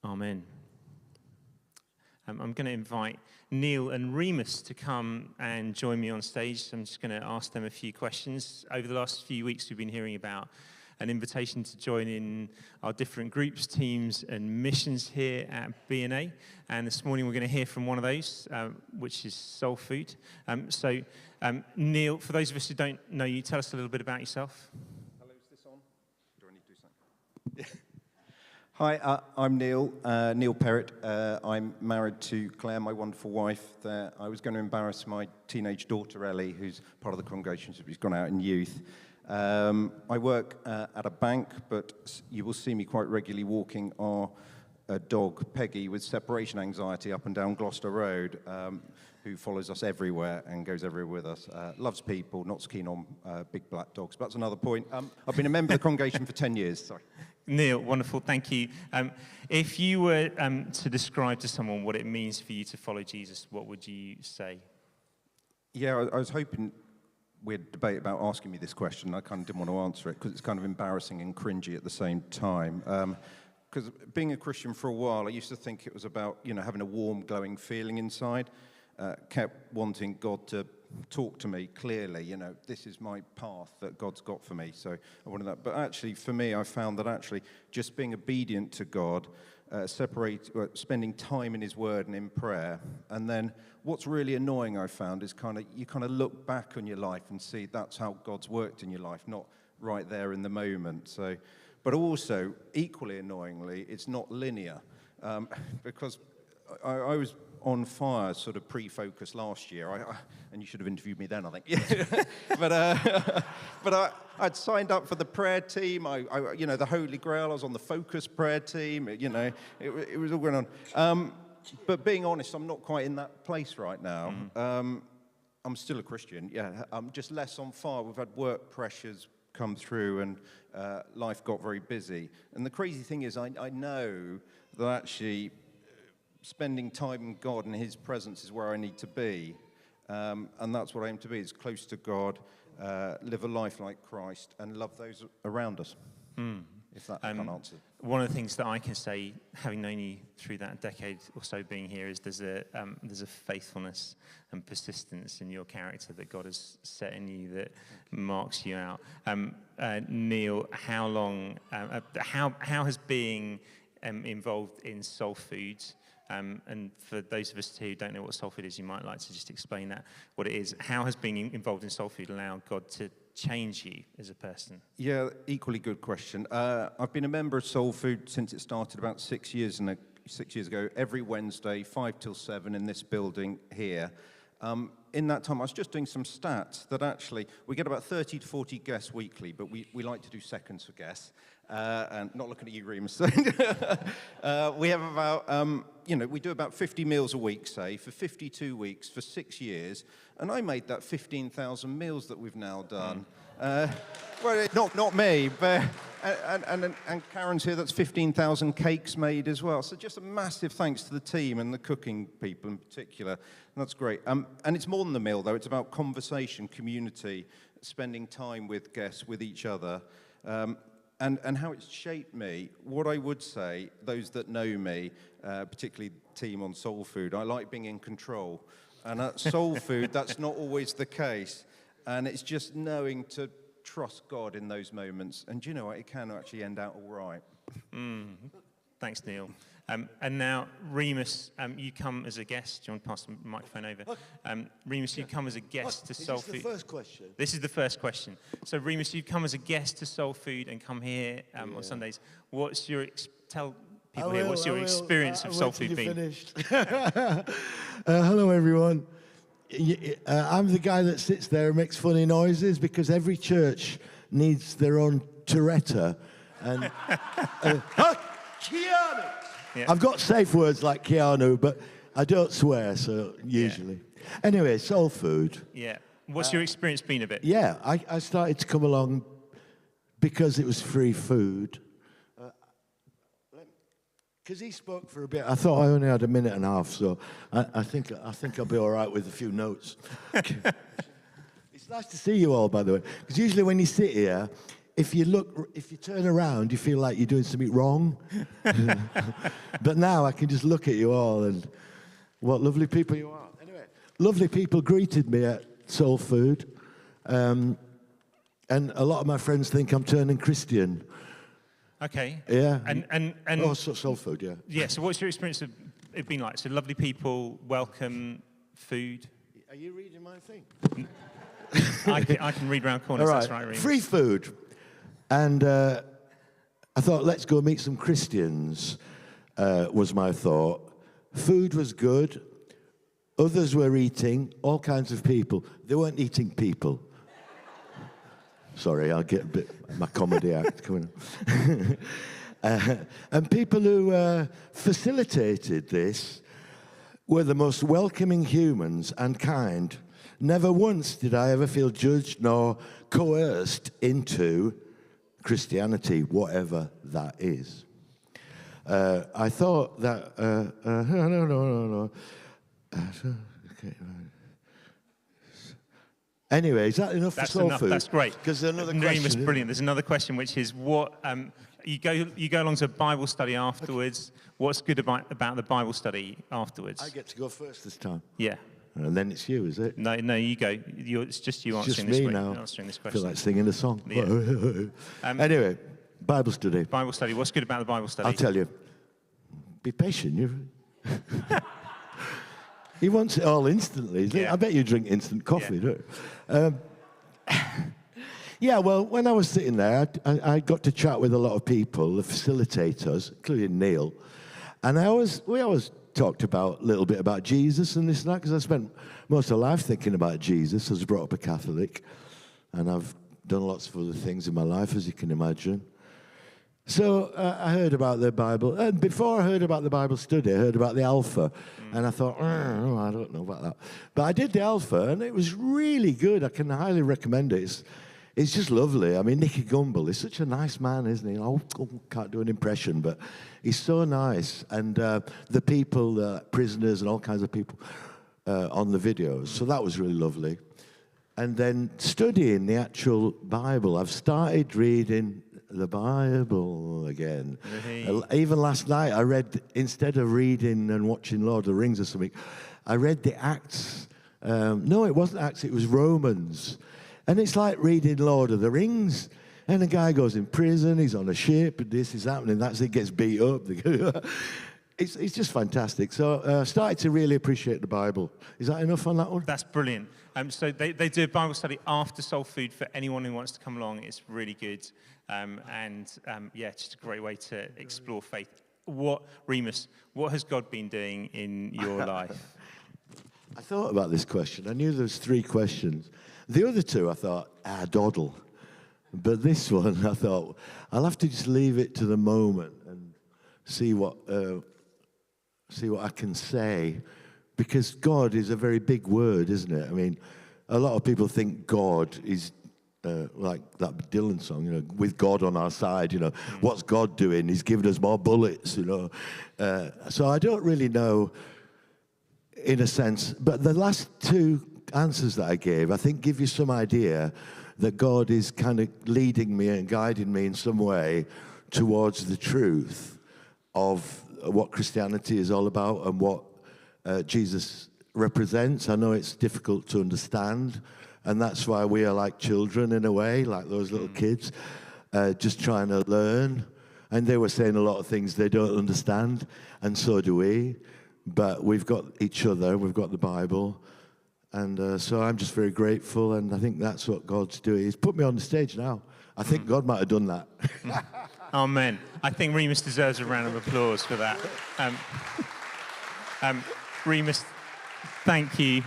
Amen. I'm going to invite Neil and Remus to come and join me on stage. I'm just going to ask them a few questions. Over the last few weeks, we've been hearing about an invitation to join in our different groups, teams, and missions here at B&A. And this morning, we're going to hear from one of those, which is Soul Food. Neil, for those of us who don't know you, tell us a little bit about yourself. Hello, is this on? Do I need to do something? Hi, I'm Neil Perrett. I'm married to Claire, my wonderful wife. I was going to embarrass my teenage daughter, Ellie, who's part of the congregation, so she's gone out in youth. I work at a bank, but you will see me quite regularly walking our dog, Peggy, with separation anxiety up and down Gloucester Road, who follows us everywhere and goes everywhere with us. Loves people, not so keen on big black dogs, but that's another point. I've been a member of the congregation for 10 years, sorry. Neil, wonderful, thank you. If you were to describe to someone what it means for you to follow Jesus, what would you say? Yeah, I was hoping we'd debate about asking me this question. I kind of didn't want to answer it because it's kind of embarrassing and cringy at the same time. Because being a Christian for a while, I used to think it was about, having a warm, glowing feeling inside. Kept wanting God to talk to me clearly, this is my path that God's got for me, so I wanted that. But actually, for me, I found that actually just being obedient to God, spending time in His Word and in prayer, and then what's really annoying, I found, is you look back on your life and see that's how God's worked in your life, not right there in the moment. So, but also, equally annoyingly, it's not linear, because I was on fire, sort of pre-focus last year, and you should have interviewed me then, I think. But I'd signed up for the prayer team. The Holy Grail. I was on the Focus prayer team. It was all going on. But being honest, I'm not quite in that place right now. I'm still a Christian. Yeah, I'm just less on fire. We've had work pressures come through, and life got very busy. And the crazy thing is, I know that actually spending time in God and His presence is where I need to be. And that's what I aim to be, is close to God, live a life like Christ, and love those around us, if that can answer. One of the things that I can say, having known you through that decade or so being here, is there's a faithfulness and persistence in your character that God has set in you that marks you out. Neil, how has being involved in Soul Food, and for those of us who don't know what soul food is, you might like to just explain what it is. How has being involved in soul food allowed God to change you as a person? Yeah, equally good question. I've been a member of Soul Food since it started about 6 years ago, every Wednesday, 5 till 7 in this building here. In that time, I was just doing some stats that actually, we get about 30 to 40 guests weekly, but we like to do seconds for guests. And not looking at you, Remus. We have about, we do about 50 meals a week, say, for 52 weeks, for 6 years. And I made that 15,000 meals that we've now done. Well, not me, but and Karen's here. That's 15,000 cakes made as well. So just a massive thanks to the team and the cooking people in particular. And that's great. And it's more than the meal, though. It's about conversation, community, spending time with guests, with each other. And how it's shaped me. What I would say, those that know me, particularly the team on Soul Food, I like being in control. And at Soul Food, that's not always the case. And it's just knowing to trust God in those moments. And do you know what? It can actually end out all right. Thanks, Neil. And now, Remus, you come as a guest. Do you want to pass the microphone over? Remus, you come as a guest to Soul Food. This is the first question. This is the first question. So, Remus, you come as a guest to Soul Food and come here on Sundays. What's your tell people here? What's your experience of Soul Food been? Finished. Hello, everyone. I'm the guy that sits there and makes funny noises because every church needs their own Tourette. And Keanu. Yeah. I've got safe words like Keanu, but I don't swear, so usually. Yeah. Anyway, Soul Food. Yeah. What's your experience been of it? Yeah, I started to come along because it was free food. Because he spoke for a bit. I thought I only had a minute and a half, so I think I'll be all right with a few notes. It's nice to see you all, by the way. Because usually when you sit here, if you turn around, you feel like you're doing something wrong. But now I can just look at you all and what lovely people you are. Anyway, lovely people greeted me at Soul Food. And a lot of my friends think I'm turning Christian. Okay. Yeah. And Soul Food, yeah. Yeah, so what's your experience of it been like? So lovely people, welcome, food. Are you reading my thing? I can read round corners, that's right, Remus. Free food. And I thought, let's go meet some Christians, was my thought. Food was good. Others were eating, all kinds of people. They weren't eating people. Sorry, I'll get a bit my comedy act coming up. And people who facilitated this were the most welcoming humans and kind. Never once did I ever feel judged nor coerced into Christianity, whatever that is. I thought that, no. Okay. Anyway, is that enough for soul food? That's great. Because there's another Remus, question. brilliant. There's another question, which is what you go along to a Bible study afterwards. Okay. What's good about the Bible study afterwards? I get to go first this time. Yeah. And then it's you, is it? No, you go. It's just you answering this question. I feel like singing a song. Yeah. Anyway, Bible study. Bible study. What's good about the Bible study? I'll tell you. Be patient. He wants it all instantly. Yeah. I bet you drink instant coffee, don't you? Yeah, well, when I was sitting there, I got to chat with a lot of people, the facilitators, including Neil. And we always talked a little bit about Jesus and this and that, because I spent most of my life thinking about Jesus. I was brought up a Catholic, and I've done lots of other things in my life, as you can imagine. So I heard about the Bible. And before I heard about the Bible study, I heard about the Alpha. And I thought, I don't know about that. But I did the Alpha, and it was really good. I can highly recommend it. It's just lovely. I mean, Nicky Gumbel is such a nice man, isn't he? Oh, can't do an impression, but he's so nice. And the people, the prisoners and all kinds of people on the videos. So that was really lovely. And then studying the actual Bible. I've started reading the Bible again. Hey. Even last night, I read, instead of reading and watching Lord of the Rings or something, I read the Acts. No, it wasn't Acts, it was Romans. And it's like reading Lord of the Rings. And the guy goes in prison, he's on a ship, and this is happening, that's it, gets beat up. It's just fantastic. So I started to really appreciate the Bible. Is that enough on that one? That's brilliant. So they do a Bible study after Soul Food for anyone who wants to come along. It's really good. Just a great way to explore faith. Remus, what has God been doing in your life? I thought about this question. I knew there was 3 questions. The other 2, I thought, doddle. But this one, I thought, I'll have to just leave it to the moment and see what I can say. Because God is a very big word, isn't it? I mean, a lot of people think God is like that Dylan song, with God on our side, What's God doing? He's giving us more bullets, So I don't really know, in a sense. But the last 2 answers that I gave, I think, give you some idea that God is kind of leading me and guiding me in some way towards the truth of what Christianity is all about and what Jesus represents. I know it's difficult to understand, and that's why we are like children in a way, like those little kids, just trying to learn. And they were saying a lot of things they don't understand, and so do we. But we've got each other, we've got the Bible, and so I'm just very grateful, and I think that's what God's doing. He's put me on the stage now. I think God might have done that. Amen. I think Remus deserves a round of applause for that. Remus, thank you.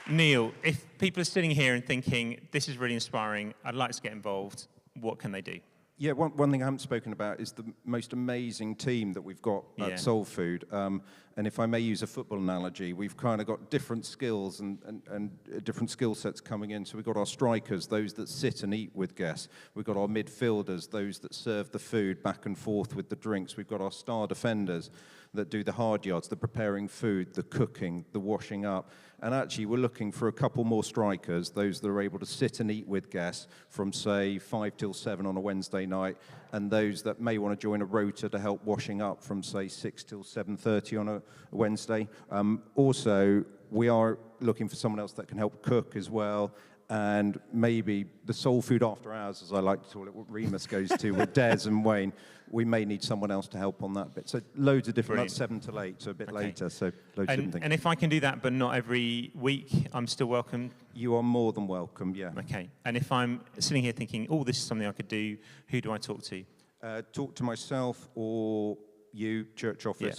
Neil, if people are sitting here and thinking, this is really inspiring, I'd like to get involved, what can they do? Yeah, one thing I haven't spoken about is the most amazing team that we've got Yeah. at Soul Food. And if I may use a football analogy, we've kind of got different skills and different skill sets coming in. So we've got our strikers, those that sit and eat with guests. We've got our midfielders, those that serve the food back and forth with the drinks. We've got our star defenders that do the hard yards, the preparing food, the cooking, the washing up. And actually, we're looking for a couple more strikers, those that are able to sit and eat with guests from, say, 5 till 7 on a Wednesday night, and those that may want to join a rota to help washing up from, say, 6 till 7:30 on a Wednesday. Also, we are looking for someone else that can help cook as well, and maybe the soul food after hours, as I like to call it, what Remus goes to with Des and Wayne. We may need someone else to help on that bit. So loads of different, that's 7 till 8, so a bit later, so loads of different things. And if I can do that, but not every week, I'm still welcome? You are more than welcome, yeah. Okay. And if I'm sitting here thinking, oh, this is something I could do, who do I talk to? Talk to myself or you, church office. Yeah.